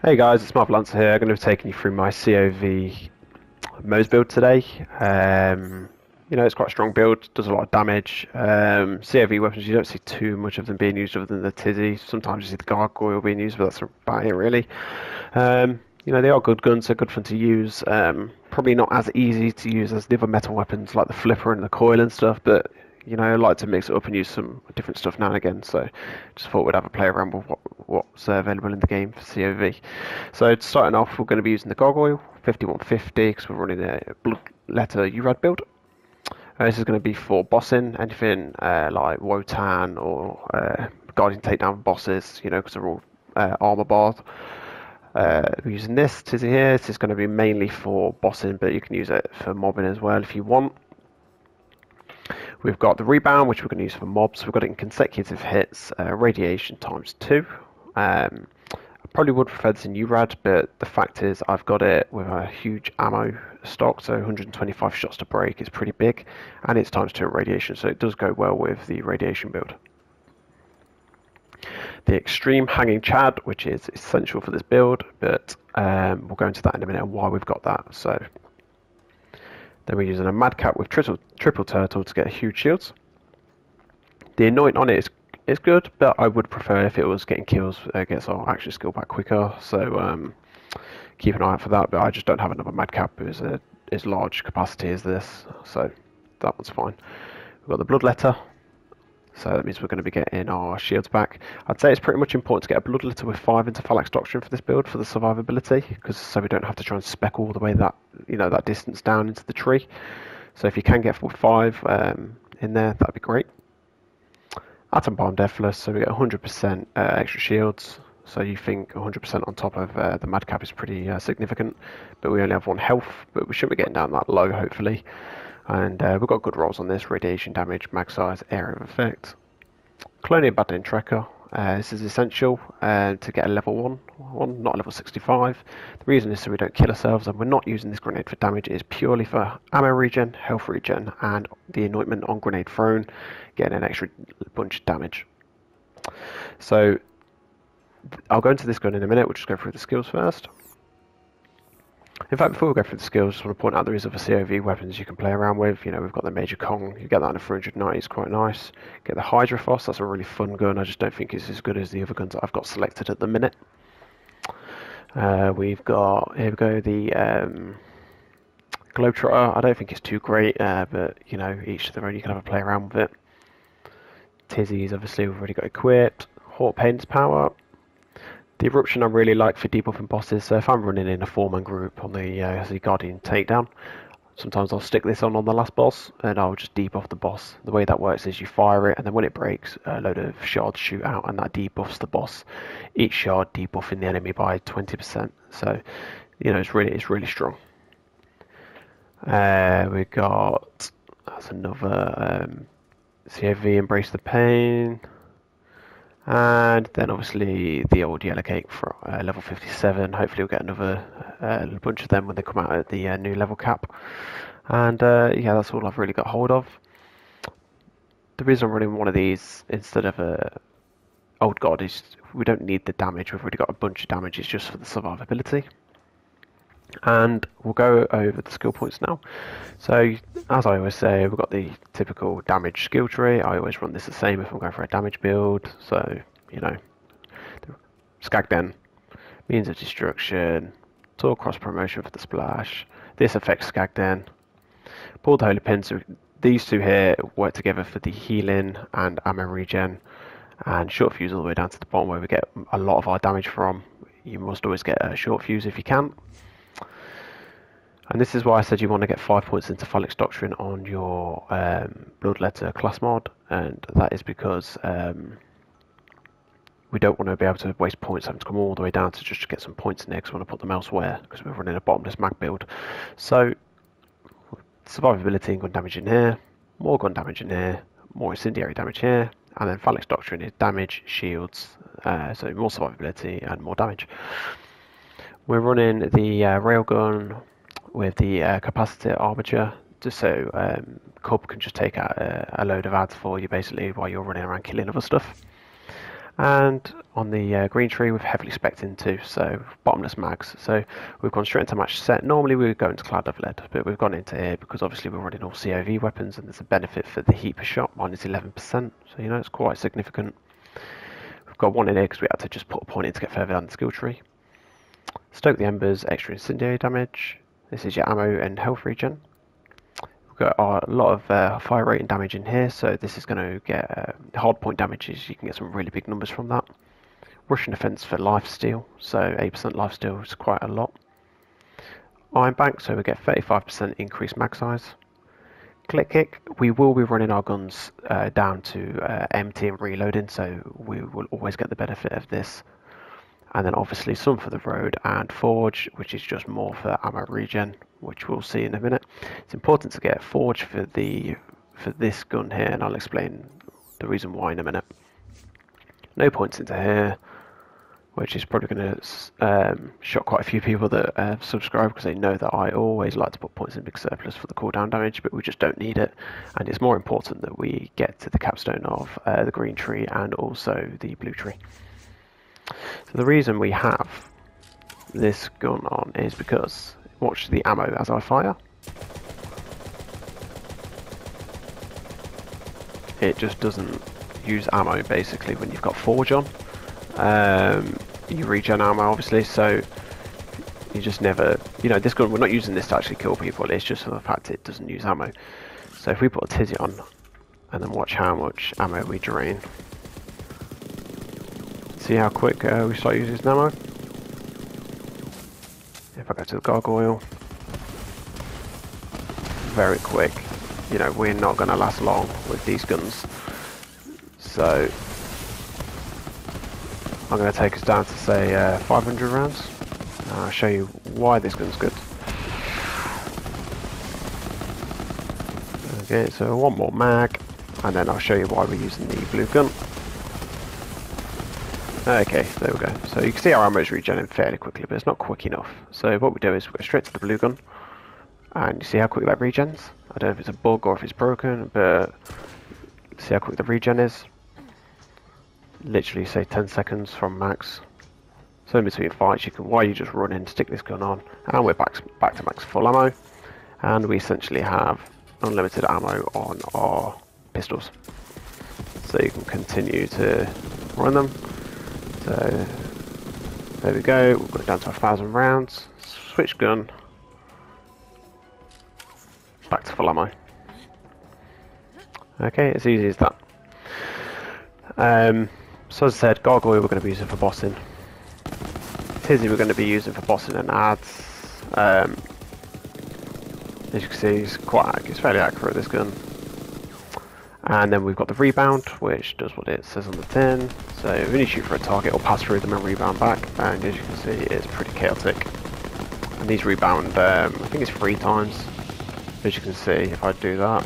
Hey guys, it's Marvel here. I'm going to be taking you through my COV Moze build today. It's quite a strong build, does a lot of damage. COV weapons, you don't see too much of them being used other than the Tizzy. Sometimes you see the Gargoyle being used, but that's about it really. They are good guns, they're good fun to use. Probably not as easy to use as the other metal weapons like the Flipper and the Coil and stuff, but I like to mix it up and use some different stuff now and again. So just thought we'd have a play around with what's available in the game for COV. So starting off, we're going to be using the Gargoyle 5150 because we're running a Bloodletter URAD build. This is going to be for bossing, anything like Wotan or Guardian Takedown bosses, because they're all armor barred. We're using this Tizzy here. This is going to be mainly for bossing, but you can use it for mobbing as well if you want. We've got the rebound, which we're going to use for mobs. We've got it in consecutive hits, radiation ×2. I probably would prefer this in URAD, but the fact is I've got it with a huge ammo stock, so 125 shots to break is pretty big, and it's ×2 radiation, so it does go well with the radiation build. The extreme hanging Chad, which is essential for this build, but we'll go into that in a minute and why we've got that. So then we're using a Madcap with triple turtle to get huge shields. The anoint on it is good, but I would prefer if it was getting kills, gets our action skill back quicker. So keep an eye out for that. But I just don't have another Madcap as large capacity as this, so that one's fine. We've got the Bloodletter. So that means we're going to be getting our shields back. I'd say it's pretty much important to get a Bloodletter with 5 into Phalanx Doctrine for this build for the survivability, because so we don't have to try and spec all the way that distance down into the tree. So if you can get 5 in there, that'd be great. Atom Bomb Deathless, so we get 100% extra shields. So you think 100% on top of the Madcap is pretty significant, but we only have 1 health, but we shouldn't be getting down that low, hopefully. And we've got good rolls on this: radiation damage, mag size, area of effect. Cloning Battling Trekker. This is essential to get a level 1, not a level 65. The reason is so we don't kill ourselves, and we're not using this grenade for damage. It is purely for ammo regen, health regen, and the anointment on grenade thrown, getting an extra bunch of damage. So I'll go into this gun in a minute. We'll just go through the skills first. In fact, before we go through the skills, I just want to point out there is other COV weapons you can play around with. We've got the Major Kong. You get that in a 490, it's quite nice. Get the Hydra Foss, that's a really fun gun. I just don't think it's as good as the other guns that I've got selected at the minute. We've got, here we go, the Globetrotter. I don't think it's too great, but each to their own. You can have a play around with it. Tizzy's obviously we've already got equipped. Hawk Pain's power. The Eruption I really like for debuffing bosses, so if I'm running in a 4-man group on the Guardian Takedown, sometimes I'll stick this on the last boss and I'll just debuff the boss. The way that works is you fire it, and then when it breaks, a load of shards shoot out and that debuffs the boss. Each shard debuffing the enemy by 20%, so it's really strong. We got, that's another COV Embrace the Pain. And then obviously the old yellow cake for level 57. Hopefully we'll get another bunch of them when they come out at the new level cap. And yeah, that's all I've really got hold of. The reason I'm running one of these instead of a old god is we don't need the damage. We've already got a bunch of damage. It's just for the survivability. And we'll go over the skill points now. So as I always say, we've got the typical damage skill tree. I always run this the same if I'm going for a damage build. So Skagden, means of destruction, Tor cross promotion for the splash. This affects Skagden. Pull the holy pin. So these two here work together for the healing and ammo regen, and short fuse all the way down to the bottom where we get a lot of our damage from. You must always get a short fuse if you can. And this is why I said you want to get 5 points into Phalanx Doctrine on your Bloodletter class mod, and that is because we don't want to be able to waste points having to come all the way down to just get some points in there, because we want to put them elsewhere because we're running a bottomless mag build. So survivability and gun damage in here, more gun damage in here, more incendiary damage here, and then Phalanx Doctrine is damage, shields, so more survivability and more damage. We're running the railgun with the capacitor armature, just so COV can just take out a load of ads for you basically while you're running around killing other stuff. And on the green tree, we've heavily specced into, so bottomless mags. So we've gone straight into match set. Normally we would go into cloud of lead, but we've gone into here because obviously we're running all COV weapons, and there's a benefit for the heat per shot, minus 11%. So you know it's quite significant. We've got one in here because we had to just put a point in to get further down the skill tree. Stoke the embers, extra incendiary damage. This is your ammo and health regen. We've got a lot of fire rate and damage in here, so this is going to get hard point damages. You can get some really big numbers from that. Russian defense for lifesteal, so 8% lifesteal is quite a lot. Iron bank, so we get 35% increased mag size. Click kick, we will be running our guns down to empty and reloading, so we will always get the benefit of this. And then obviously some for the road and forge, which is just more for ammo regen, which we'll see in a minute. It's important to get forge for this gun here, and I'll explain the reason why in a minute. No points into here, which is probably going to shock quite a few people that subscribe, because they know that I always like to put points in big surplus for the cooldown damage, but we just don't need it. And it's more important that we get to the capstone of the green tree and also the blue tree. So the reason we have this gun on is because, watch the ammo as I fire. It just doesn't use ammo basically when you've got forge on. You regen ammo obviously, so you just never, you know, this gun, we're not using this to actually kill people, it's just for the fact it doesn't use ammo. So if we put a tizzy on and then watch how much ammo we drain. See how quick we start using this ammo? If I go to the gargoyle, very quick. You know, we're not going to last long with these guns. So I'm going to take us down to say 500 rounds. I'll show you why this gun's good. Okay, so one more mag, and then I'll show you why we're using the blue gun. Okay, there we go. So you can see our ammo is regenerating fairly quickly, but it's not quick enough. So what we do is we go straight to the blue gun, and you see how quick that regens? I don't know if it's a bug or if it's broken, but see how quick the regen is? Literally say 10 seconds from max. So in between fights, while you just run in, stick this gun on, and we're back to max full ammo, and we essentially have unlimited ammo on our pistols. So you can continue to run them. So there we go, we've got it down to 1,000 rounds, switch gun, back to full ammo. Okay, it's easy as that. So as I said, gargoyle we're going to be using for bossing. Tizzy we're going to be using for bossing and ads. As you can see, it's fairly accurate, this gun. And then we've got the rebound, which does what it says on the tin. So when you shoot for a target, it'll pass through them and rebound back. And as you can see, it's pretty chaotic. And these rebound, I think it's 3 times. As you can see, if I do that,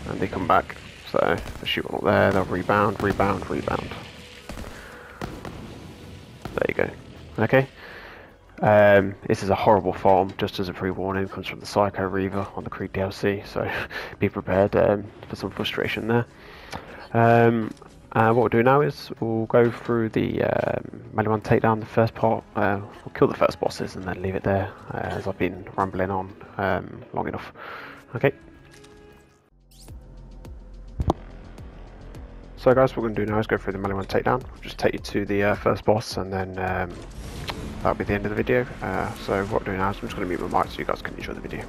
and they come back. So if I shoot one up there, they'll rebound, rebound, rebound. There you go. Okay. This is a horrible farm, just as a pre-warning, comes from the Psycho Reaver on the Creed DLC, so be prepared for some frustration there. What we'll do now is we'll go through the melee one takedown, the first part. We'll kill the first bosses and then leave it there, as I've been rambling on long enough. Okay. So guys, what we're going to do now is go through the melee one takedown. I'll just take you to the first boss, and then that'll be the end of the video. So what we're doing now is I'm just going to mute my mic so you guys can enjoy the video.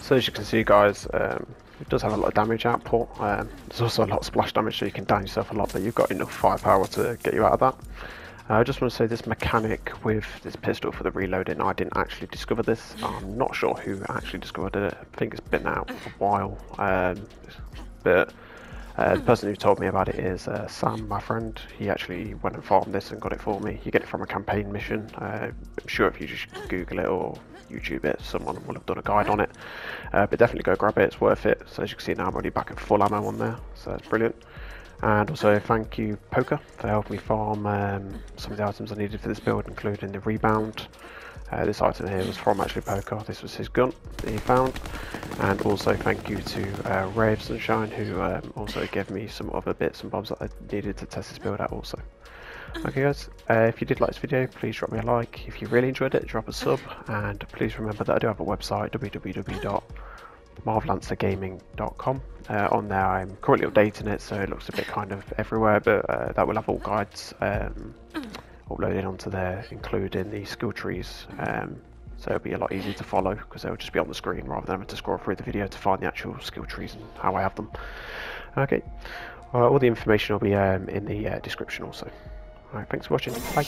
So as you can see, guys, it does have a lot of damage output. There's also a lot of splash damage, so you can down yourself a lot, but you've got enough firepower to get you out of that. I just want to say this mechanic with this pistol for the reloading, I didn't actually discover this. I'm not sure who actually discovered it. I think it's been out for a while. But the person who told me about it is Sam, my friend. He actually went and farmed this and got it for me. You get it from a campaign mission. I'm sure if you just Google it or YouTube it, someone will have done a guide on it. But definitely go grab it, it's worth it. So as you can see now, I'm already back at full ammo on there, so that's brilliant. And also thank you Poker for helping me farm some of the items I needed for this build, including the rebound. This item here was from actually Poker. This was his gun that he found. And also thank you to Ray of Sunshine, who also gave me some other bits and bobs that I needed to test this build out also. Okay guys, if you did like this video, please drop me a like. If you really enjoyed it, drop a sub. And please remember that I do have a website, www.marvelancergaming.com. On there I'm currently updating it, so it looks a bit kind of everywhere, but that will have all guides uploaded onto there, including the skill trees, so it'll be a lot easier to follow because they'll just be on the screen rather than having to scroll through the video to find the actual skill trees and how I have them. Okay, all the information will be in the description also. Alright, thanks for watching, bye.